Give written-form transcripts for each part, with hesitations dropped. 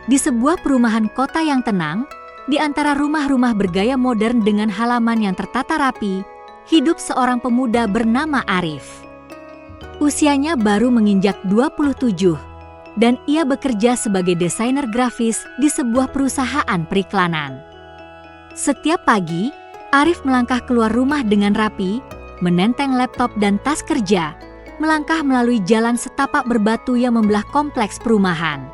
Di sebuah perumahan kota yang tenang, di antara rumah-rumah bergaya modern dengan halaman yang tertata rapi, hidup seorang pemuda bernama Arif. Usianya baru menginjak 27, dan ia bekerja sebagai desainer grafis di sebuah perusahaan periklanan. Setiap pagi, Arif melangkah keluar rumah dengan rapi, menenteng laptop dan tas kerja, melangkah melalui jalan setapak berbatu yang membelah kompleks perumahan.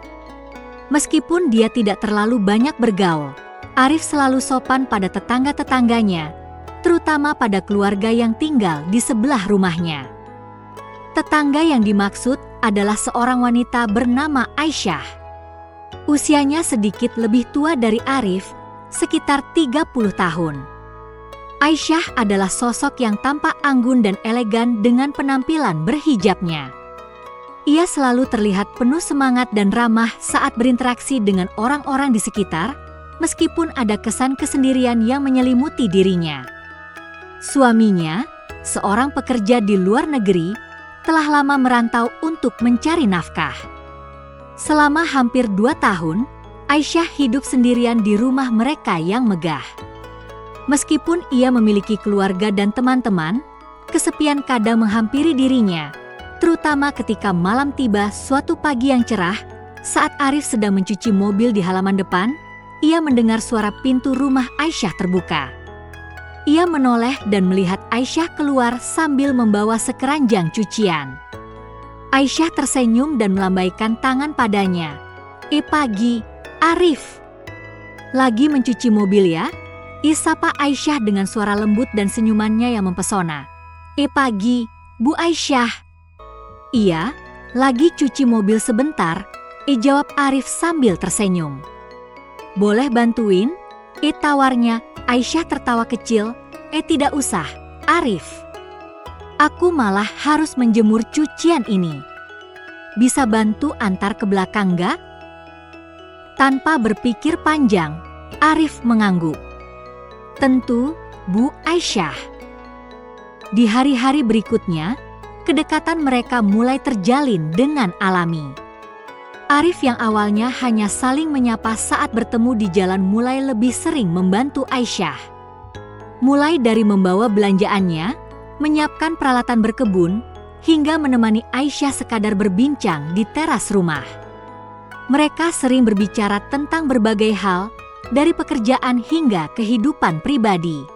Meskipun dia tidak terlalu banyak bergaul, Arif selalu sopan pada tetangga-tetangganya, terutama pada keluarga yang tinggal di sebelah rumahnya. Tetangga yang dimaksud adalah seorang wanita bernama Aisyah. Usianya sedikit lebih tua dari Arif, sekitar 30 tahun. Aisyah adalah sosok yang tampak anggun dan elegan dengan penampilan berhijabnya. Ia selalu terlihat penuh semangat dan ramah saat berinteraksi dengan orang-orang di sekitar, meskipun ada kesan kesendirian yang menyelimuti dirinya. Suaminya, seorang pekerja di luar negeri, telah lama merantau untuk mencari nafkah. Selama hampir 2 tahun, Aisyah hidup sendirian di rumah mereka yang megah. Meskipun ia memiliki keluarga dan teman-teman, kesepian kadang menghampiri dirinya, terutama ketika malam tiba suatu pagi yang cerah, saat Arif sedang mencuci mobil di halaman depan, ia mendengar suara pintu rumah Aisyah terbuka. Ia menoleh dan melihat Aisyah keluar sambil membawa sekeranjang cucian. Aisyah tersenyum dan melambaikan tangan padanya. Pagi, Arif." "Lagi mencuci mobil ya?" Isapa Aisyah dengan suara lembut dan senyumannya yang mempesona. Pagi, Bu Aisyah." "Iya, lagi cuci mobil sebentar," jawab Arif sambil tersenyum. "Boleh bantuin?" tawarnya. Aisyah tertawa kecil. Tidak usah, Arif. Aku malah harus menjemur cucian ini. Bisa bantu antar ke belakang nggak?" Tanpa berpikir panjang, Arif mengangguk. "Tentu, Bu Aisyah." Di hari-hari berikutnya, kedekatan mereka mulai terjalin dengan alami. Arif yang awalnya hanya saling menyapa saat bertemu di jalan mulai lebih sering membantu Aisyah. Mulai dari membawa belanjaannya, menyiapkan peralatan berkebun, hingga menemani Aisyah sekadar berbincang di teras rumah. Mereka sering berbicara tentang berbagai hal, dari pekerjaan hingga kehidupan pribadi.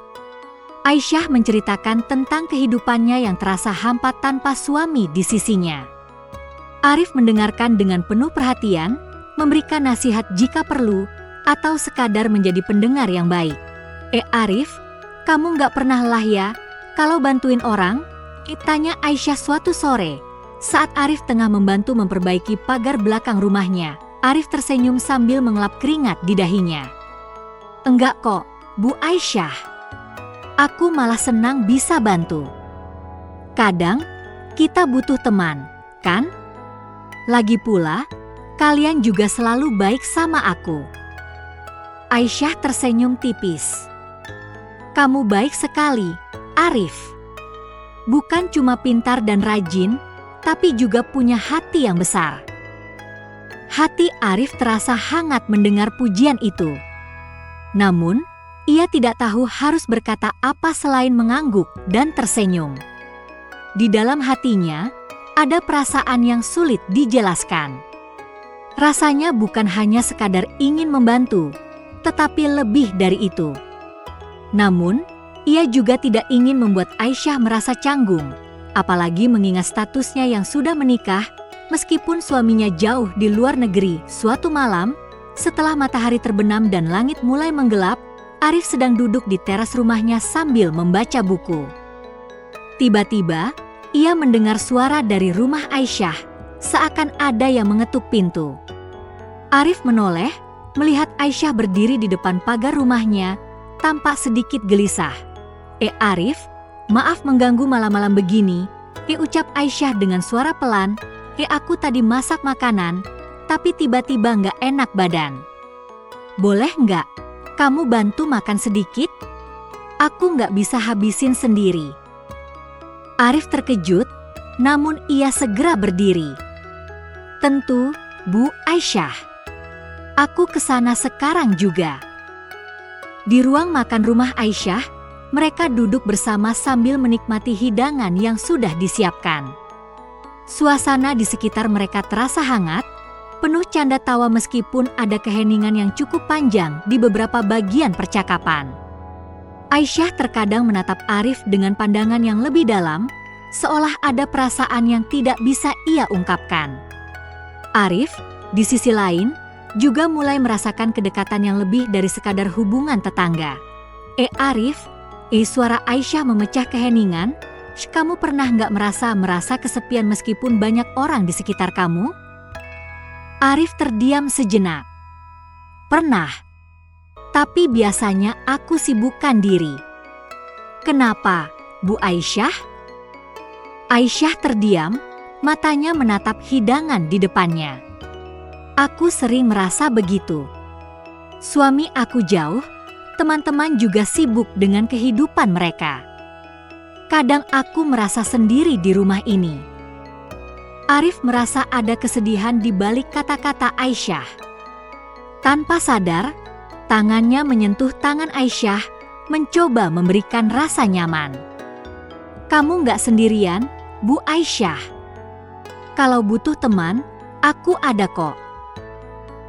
Aisyah menceritakan tentang kehidupannya yang terasa hampa tanpa suami di sisinya. Arif mendengarkan dengan penuh perhatian, memberikan nasihat jika perlu, atau sekadar menjadi pendengar yang baik. Arif, kamu nggak pernah lelah ya kalau bantuin orang?" tanya Aisyah suatu sore, saat Arif tengah membantu memperbaiki pagar belakang rumahnya. Arif tersenyum sambil mengelap keringat di dahinya. "Enggak kok, Bu Aisyah. Aku malah senang bisa bantu. Kadang, kita butuh teman, kan? Lagi pula, kalian juga selalu baik sama aku." Aisyah tersenyum tipis. "Kamu baik sekali, Arif. Bukan cuma pintar dan rajin, tapi juga punya hati yang besar." Hati Arif terasa hangat mendengar pujian itu. Namun, ia tidak tahu harus berkata apa selain mengangguk dan tersenyum. Di dalam hatinya, ada perasaan yang sulit dijelaskan. Rasanya bukan hanya sekadar ingin membantu, tetapi lebih dari itu. Namun, ia juga tidak ingin membuat Aisyah merasa canggung, apalagi mengingat statusnya yang sudah menikah, meskipun suaminya jauh di luar negeri. Suatu malam, setelah matahari terbenam dan langit mulai menggelap, Arif sedang duduk di teras rumahnya sambil membaca buku. Tiba-tiba, ia mendengar suara dari rumah Aisyah, seakan ada yang mengetuk pintu. Arif menoleh, melihat Aisyah berdiri di depan pagar rumahnya, tampak sedikit gelisah. Arif, maaf mengganggu malam-malam begini, ucap Aisyah dengan suara pelan. Aku tadi masak makanan, tapi tiba-tiba nggak enak badan. Boleh nggak kamu bantu makan sedikit? Aku nggak bisa habisin sendiri. Arif terkejut, namun ia segera berdiri. Tentu, Bu Aisyah. Aku kesana sekarang juga." Di ruang makan rumah Aisyah, mereka duduk bersama sambil menikmati hidangan yang sudah disiapkan. Suasana di sekitar mereka terasa hangat, penuh canda tawa meskipun ada keheningan yang cukup panjang di beberapa bagian percakapan. Aisyah terkadang menatap Arif dengan pandangan yang lebih dalam, seolah ada perasaan yang tidak bisa ia ungkapkan. Arif, di sisi lain, juga mulai merasakan kedekatan yang lebih dari sekadar hubungan tetangga. Arif, suara Aisyah memecah keheningan. Kamu pernah nggak merasa kesepian meskipun banyak orang di sekitar kamu? Arif terdiam sejenak. Pernah. Tapi biasanya aku sibukkan diri. Kenapa, Bu Aisyah? Aisyah terdiam, matanya menatap hidangan di depannya. Aku sering merasa begitu. Suami aku jauh, teman-teman juga sibuk dengan kehidupan mereka. Kadang aku merasa sendiri di rumah ini. Arif merasa ada kesedihan di balik kata-kata Aisyah. Tanpa sadar, tangannya menyentuh tangan Aisyah, mencoba memberikan rasa nyaman. Kamu nggak sendirian, Bu Aisyah. Kalau butuh teman, aku ada kok.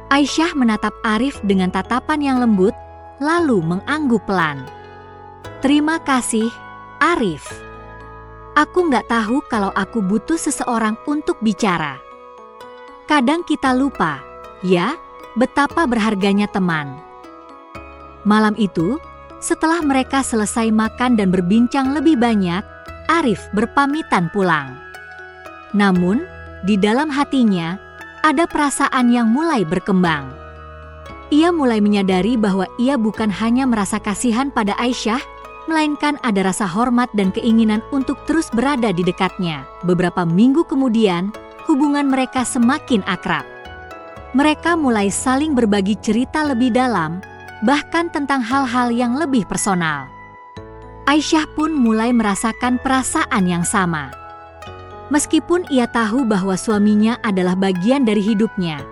Aisyah menatap Arif dengan tatapan yang lembut, lalu mengangguk pelan. Terima kasih, Arif. Aku nggak tahu kalau aku butuh seseorang untuk bicara. Kadang kita lupa, ya, betapa berharganya teman. Malam itu, setelah mereka selesai makan dan berbincang lebih banyak, Arif berpamitan pulang. Namun, di dalam hatinya, ada perasaan yang mulai berkembang. Ia mulai menyadari bahwa ia bukan hanya merasa kasihan pada Aisyah, melainkan ada rasa hormat dan keinginan untuk terus berada di dekatnya. Beberapa minggu kemudian, hubungan mereka semakin akrab. Mereka mulai saling berbagi cerita lebih dalam, bahkan tentang hal-hal yang lebih personal. Aisyah pun mulai merasakan perasaan yang sama. Meskipun ia tahu bahwa suaminya adalah bagian dari hidupnya,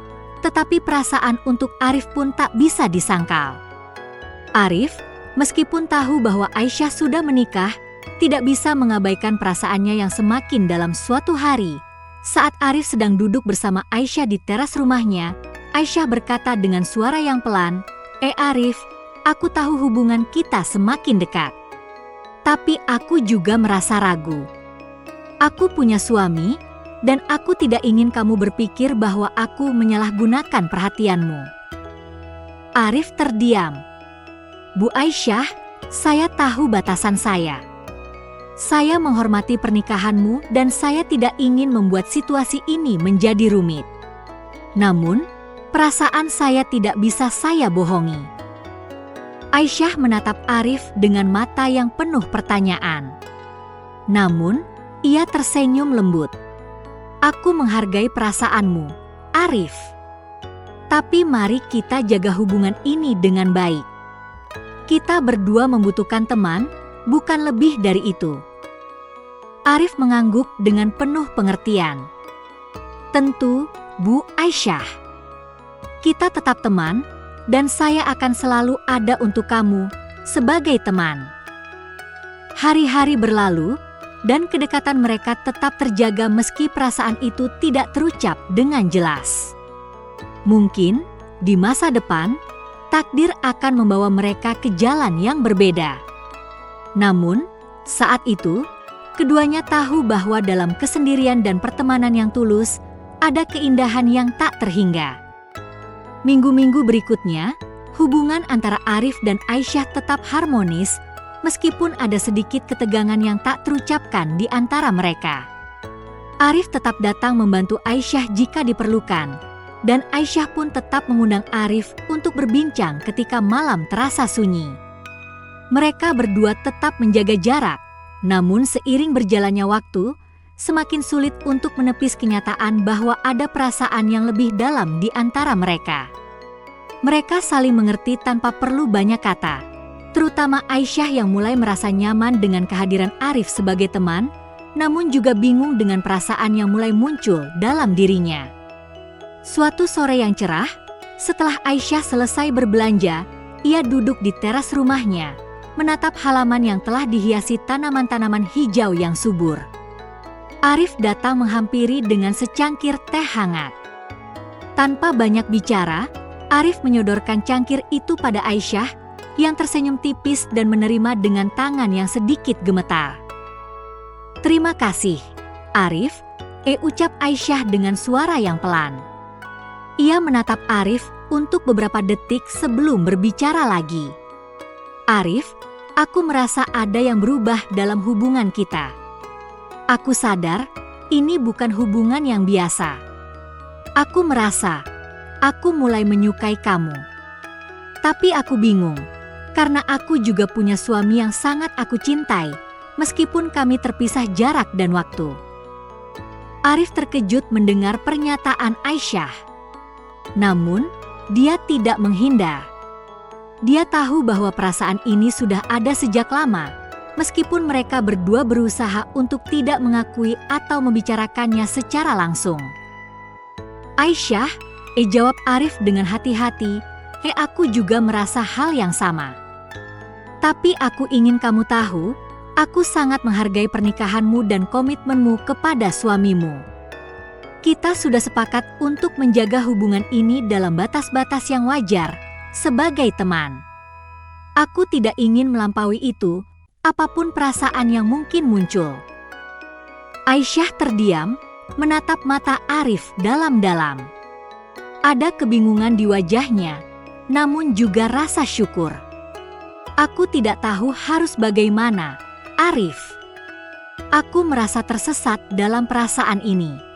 tetapi perasaan untuk Arif pun tak bisa disangkal. Arif, meskipun tahu bahwa Aisyah sudah menikah, tidak bisa mengabaikan perasaannya yang semakin dalam. Suatu hari, saat Arif sedang duduk bersama Aisyah di teras rumahnya, Aisyah berkata dengan suara yang pelan, Arif, aku tahu hubungan kita semakin dekat. Tapi aku juga merasa ragu. Aku punya suami, dan aku tidak ingin kamu berpikir bahwa aku menyalahgunakan perhatianmu. Arif terdiam. Bu Aisyah, saya tahu batasan saya. Saya menghormati pernikahanmu dan saya tidak ingin membuat situasi ini menjadi rumit. Namun, perasaan saya tidak bisa saya bohongi. Aisyah menatap Arif dengan mata yang penuh pertanyaan. Namun, ia tersenyum lembut. Aku menghargai perasaanmu, Arif. Tapi mari kita jaga hubungan ini dengan baik. Kita berdua membutuhkan teman, bukan lebih dari itu. Arif mengangguk dengan penuh pengertian. Tentu, Bu Aisyah. Kita tetap teman, dan saya akan selalu ada untuk kamu sebagai teman. Hari-hari berlalu, dan kedekatan mereka tetap terjaga meski perasaan itu tidak terucap dengan jelas. Mungkin, di masa depan, takdir akan membawa mereka ke jalan yang berbeda. Namun, saat itu, keduanya tahu bahwa dalam kesendirian dan pertemanan yang tulus, ada keindahan yang tak terhingga. Minggu-minggu berikutnya, hubungan antara Arif dan Aisyah tetap harmonis, meskipun ada sedikit ketegangan yang tak terucapkan di antara mereka. Arif tetap datang membantu Aisyah jika diperlukan, dan Aisyah pun tetap mengundang Arif untuk berbincang ketika malam terasa sunyi. Mereka berdua tetap menjaga jarak, namun seiring berjalannya waktu, semakin sulit untuk menepis kenyataan bahwa ada perasaan yang lebih dalam di antara mereka. Mereka saling mengerti tanpa perlu banyak kata, terutama Aisyah yang mulai merasa nyaman dengan kehadiran Arif sebagai teman, namun juga bingung dengan perasaan yang mulai muncul dalam dirinya. Suatu sore yang cerah, Setelah Aisyah selesai berbelanja, ia duduk di teras rumahnya, menatap halaman yang telah dihiasi tanaman-tanaman hijau yang subur. Arif datang menghampiri dengan secangkir teh hangat. Tanpa banyak bicara, Arif menyodorkan cangkir itu pada Aisyah yang tersenyum tipis dan menerima dengan tangan yang sedikit gemetar. "Terima kasih, Arif," ucap Aisyah dengan suara yang pelan. Ia menatap Arif untuk beberapa detik sebelum berbicara lagi. "Arif, aku merasa ada yang berubah dalam hubungan kita. Aku sadar ini bukan hubungan yang biasa. Aku merasa aku mulai menyukai kamu. Tapi aku bingung, karena aku juga punya suami yang sangat aku cintai, meskipun kami terpisah jarak dan waktu." Arif terkejut mendengar pernyataan Aisyah. Namun, dia tidak menghindar. Dia tahu bahwa perasaan ini sudah ada sejak lama, meskipun mereka berdua berusaha untuk tidak mengakui atau membicarakannya secara langsung. "Aisyah," jawab Arif dengan hati-hati, "aku juga merasa hal yang sama. Tapi aku ingin kamu tahu, aku sangat menghargai pernikahanmu dan komitmenmu kepada suamimu. Kita sudah sepakat untuk menjaga hubungan ini dalam batas-batas yang wajar, sebagai teman. Aku tidak ingin melampaui itu, apapun perasaan yang mungkin muncul." Aisyah terdiam, menatap mata Arif dalam-dalam. Ada kebingungan di wajahnya, namun juga rasa syukur. "Aku tidak tahu harus bagaimana, Arif. Aku merasa tersesat dalam perasaan ini."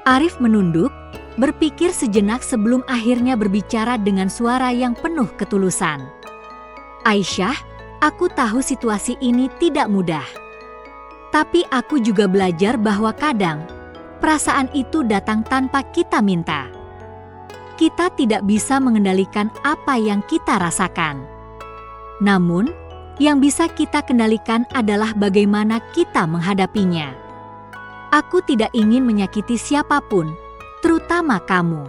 Arif menunduk, berpikir sejenak sebelum akhirnya berbicara dengan suara yang penuh ketulusan. "Aisyah, aku tahu situasi ini tidak mudah. Tapi aku juga belajar bahwa kadang perasaan itu datang tanpa kita minta. Kita tidak bisa mengendalikan apa yang kita rasakan. Namun, yang bisa kita kendalikan adalah bagaimana kita menghadapinya. Aku tidak ingin menyakiti siapapun, terutama kamu."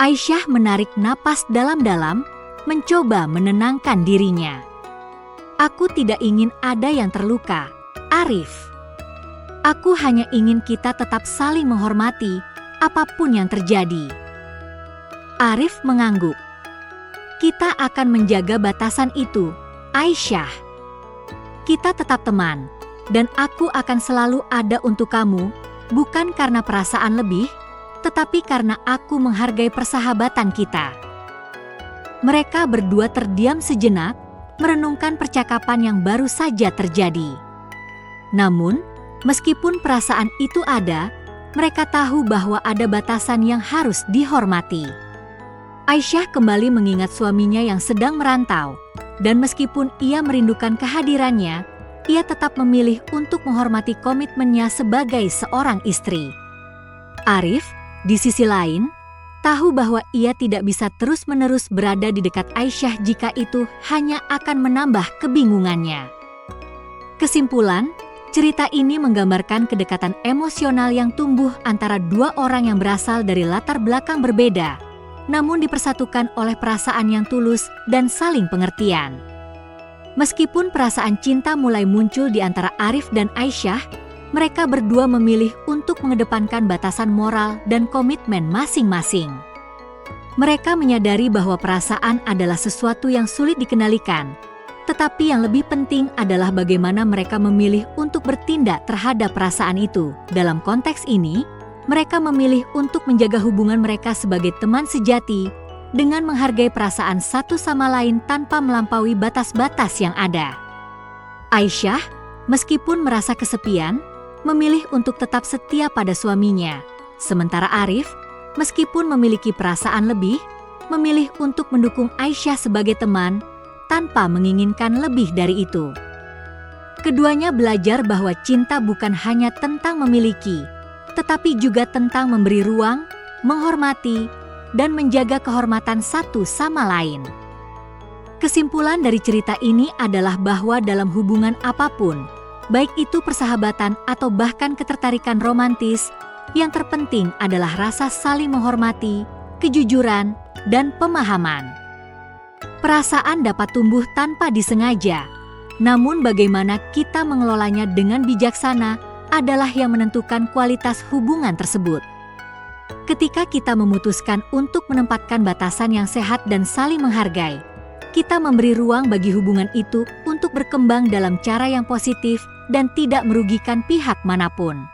Aisyah menarik napas dalam-dalam, mencoba menenangkan dirinya. "Aku tidak ingin ada yang terluka, Arif. Aku hanya ingin kita tetap saling menghormati, apapun yang terjadi." Arif mengangguk. "Kita akan menjaga batasan itu, Aisyah. Kita tetap teman. Dan aku akan selalu ada untuk kamu, bukan karena perasaan lebih, tetapi karena aku menghargai persahabatan kita." Mereka berdua terdiam sejenak, merenungkan percakapan yang baru saja terjadi. Namun, meskipun perasaan itu ada, mereka tahu bahwa ada batasan yang harus dihormati. Aisyah kembali mengingat suaminya yang sedang merantau, dan meskipun ia merindukan kehadirannya, ia tetap memilih untuk menghormati komitmennya sebagai seorang istri. Arif, di sisi lain, tahu bahwa ia tidak bisa terus-menerus berada di dekat Aisyah jika itu hanya akan menambah kebingungannya. Kesimpulan, cerita ini menggambarkan kedekatan emosional yang tumbuh antara dua orang yang berasal dari latar belakang berbeda, namun dipersatukan oleh perasaan yang tulus dan saling pengertian. Meskipun perasaan cinta mulai muncul di antara Arif dan Aisyah, mereka berdua memilih untuk mengedepankan batasan moral dan komitmen masing-masing. Mereka menyadari bahwa perasaan adalah sesuatu yang sulit dikendalikan, tetapi yang lebih penting adalah bagaimana mereka memilih untuk bertindak terhadap perasaan itu. Dalam konteks ini, mereka memilih untuk menjaga hubungan mereka sebagai teman sejati, dengan menghargai perasaan satu sama lain tanpa melampaui batas-batas yang ada. Aisyah, meskipun merasa kesepian, memilih untuk tetap setia pada suaminya. Sementara Arif, meskipun memiliki perasaan lebih, memilih untuk mendukung Aisyah sebagai teman, tanpa menginginkan lebih dari itu. Keduanya belajar bahwa cinta bukan hanya tentang memiliki, tetapi juga tentang memberi ruang, menghormati, dan menjaga kehormatan satu sama lain. Kesimpulan dari cerita ini adalah bahwa dalam hubungan apapun, baik itu persahabatan atau bahkan ketertarikan romantis, yang terpenting adalah rasa saling menghormati, kejujuran, dan pemahaman. Perasaan dapat tumbuh tanpa disengaja, namun bagaimana kita mengelolanya dengan bijaksana adalah yang menentukan kualitas hubungan tersebut. Ketika kita memutuskan untuk menempatkan batasan yang sehat dan saling menghargai, kita memberi ruang bagi hubungan itu untuk berkembang dalam cara yang positif dan tidak merugikan pihak manapun.